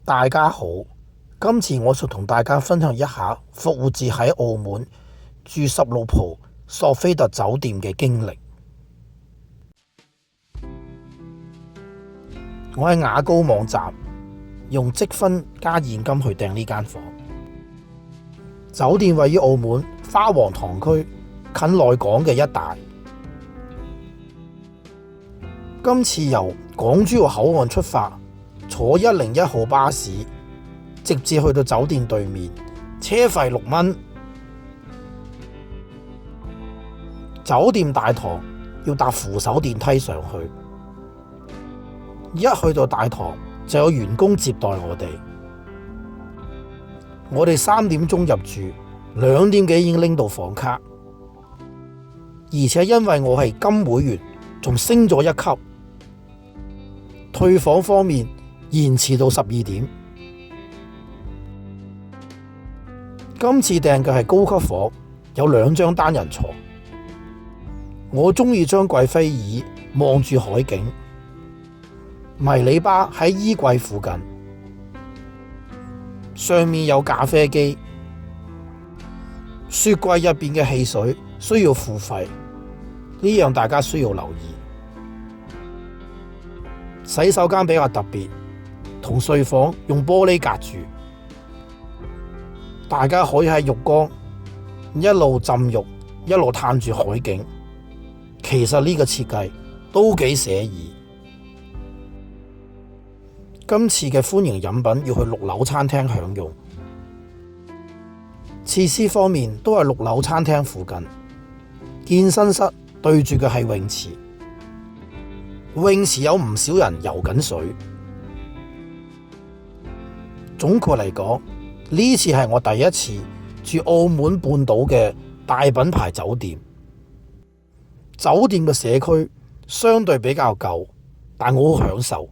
大家好，今次我想同大家分享一下復活節喺澳門住十六浦索菲特酒店嘅經歷。我喺雅高網站用積分加現金去訂呢間房。酒店位於澳門花皇堂區近內港嘅一帶。今次由港珠澳口岸出發，坐101號巴士，直接去到酒店對面，車費6蚊。酒店大堂要搭扶手電梯上去，一去到大堂就有員工接待我哋。我哋3點鐘入住，2點幾已經拎到房卡，而且因為我係金會員，仲升咗1級。退房方面延遲到12點。今次訂嘅係高級房，有2張單人床。我中意張貴妃椅望住海景，迷你吧喺衣櫃附近，上面有咖啡機，雪櫃入邊嘅汽水需要付費，呢樣大家需要留意。洗手間比較特別，同睡房用玻璃隔住，大家可以喺浴缸一路浸浴，一路嘆住海景。其實呢個設計都幾寫意。今次嘅歡迎飲品要去6樓餐廳享用。設施方面都係6樓餐廳附近，健身室對住嘅係泳池。泳池有唔少人游緊水。總括嚟講，呢次係我第一次住澳門半島嘅大品牌酒店。酒店嘅社區相對比較舊，但我好享受。